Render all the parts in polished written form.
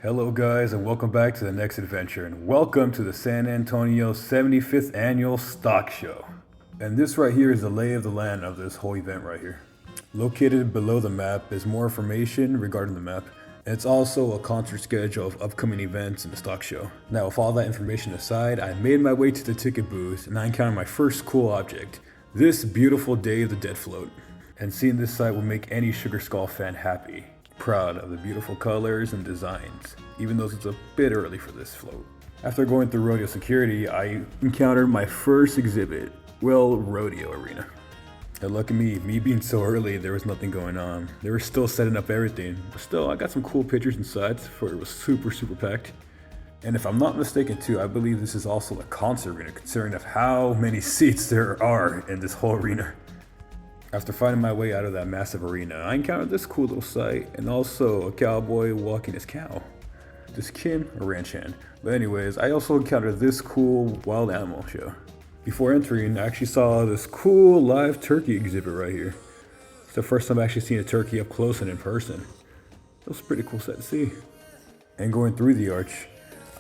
Hello guys and welcome back to the next adventure and welcome to the San Antonio 75th Annual Stock Show. And this right here is the lay of the land of this whole event right here. Located below the map is more information regarding the map, and it's also a concert schedule of upcoming events in the stock show. Now with all that information aside, I made my way to the ticket booth and I encountered my first cool object, this beautiful Day of the Dead float. And seeing this sight will make any Sugar Skull fan happy. Proud of the beautiful colors and designs, even though it's a bit early for this float. After going through rodeo security, I encountered my first exhibit, well, Rodeo Arena. And lucky me being so early, there was nothing going on. They were still setting up everything, but still, I got some cool pictures inside, for it was super packed. And if I'm not mistaken too, I believe this is also a concert arena, considering of how many seats there are in this whole arena. After finding my way out of that massive arena, I encountered this cool little sight and also a cowboy walking his cow. This kin or ranch hand. But anyways, I also encountered this cool wild animal show. Before entering, I actually saw this cool live turkey exhibit right here. It's the first time I actually seen a turkey up close and in person. It was a pretty cool sight to see. And going through the arch,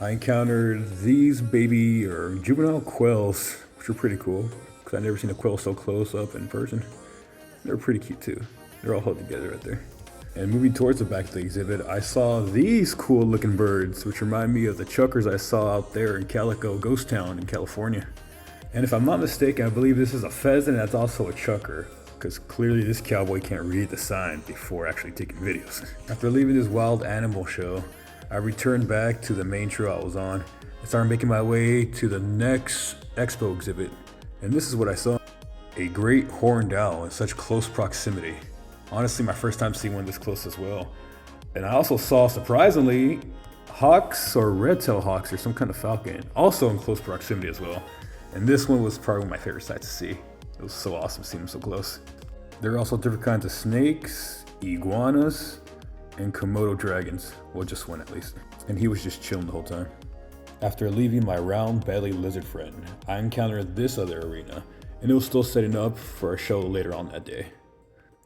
I encountered these baby or juvenile quails, which were pretty cool, because I've never seen a quail so close up in person. They're pretty cute too. They're all held together right there. And moving towards the back of the exhibit, I saw these cool looking birds, which remind me of the chuckers I saw out there in Calico Ghost Town in California. And if I'm not mistaken, I believe this is a pheasant that's also a chucker, because clearly this cowboy can't read the sign before actually taking videos. After leaving this wild animal show, I returned back to the main trail I was on and started making my way to the next expo exhibit. And this is what I saw. A great horned owl in such close proximity. Honestly, my first time seeing one this close as well. And I also saw, surprisingly, hawks or red-tailed hawks or some kind of falcon, also in close proximity as well. And this one was probably my favorite sight to see. It was so awesome seeing them so close. There are also different kinds of snakes, iguanas, and Komodo dragons. Well, just one at least. And he was just chilling the whole time. After leaving my round-bellied lizard friend, I encountered this other arena, and it was still setting up for a show later on that day.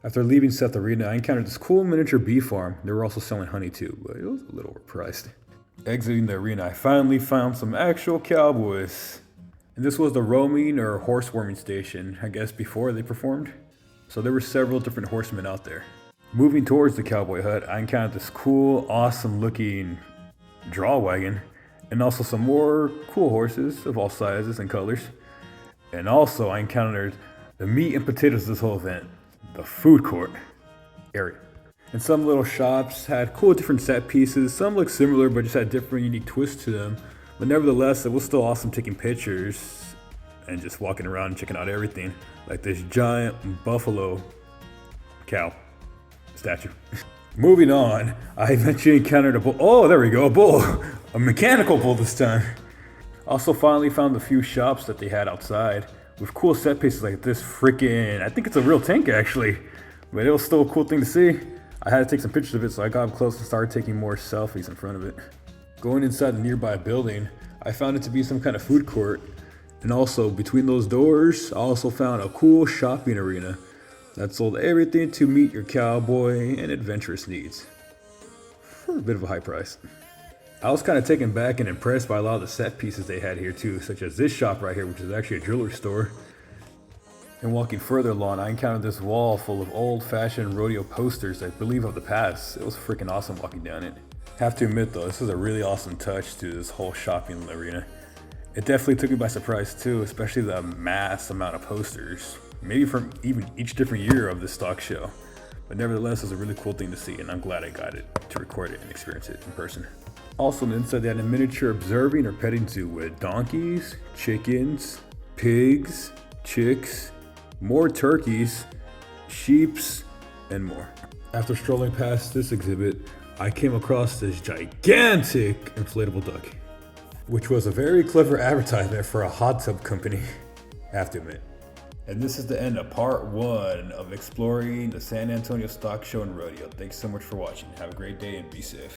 After leaving Seth Arena, I encountered this cool miniature bee farm. They were also selling honey too, but it was a little overpriced. Exiting the arena, I finally found some actual cowboys. And this was the roaming or horse warming station, I guess before they performed. So there were several different horsemen out there. Moving towards the cowboy hut, I encountered this cool, awesome looking draw wagon, and also some more cool horses of all sizes and colors. And also I encountered the meat and potatoes of this whole event, the food court area. And some little shops had cool different set pieces. Some looked similar but just had different unique twists to them. But nevertheless, it was still awesome taking pictures and just walking around and checking out everything. Like this giant buffalo cow statue. Moving on, I eventually encountered a bull. Oh, there we go, a bull. A mechanical bull this time. Also finally found a few shops that they had outside with cool set pieces like this freaking, I think it's a real tank actually, but it was still a cool thing to see. I had to take some pictures of it, so I got up close and started taking more selfies in front of it. Going inside the nearby building, I found it to be some kind of food court, and also between those doors, I also found a cool shopping arena that sold everything to meet your cowboy and adventurous needs for a bit of a high price. I was kind of taken back and impressed by a lot of the set pieces they had here too, such as this shop right here, which is actually a jewelry store. And walking further along, I encountered this wall full of old-fashioned rodeo posters, I believe of the past. It was freaking awesome walking down it. Have to admit though, this is a really awesome touch to this whole shopping arena. It definitely took me by surprise too, especially the mass amount of posters, maybe from even each different year of this stock show. But nevertheless, it was a really cool thing to see, and I'm glad I got it to record it and experience it in person. Also on the inside, they had a miniature observing or petting zoo with donkeys, chickens, pigs, chicks, more turkeys, sheeps, and more. After strolling past this exhibit, I came across this gigantic inflatable duck, which was a very clever advertisement for a hot tub company, I have to admit. And this is the end of part 1 of exploring the San Antonio Stock Show and Rodeo. Thanks so much for watching. Have a great day and be safe.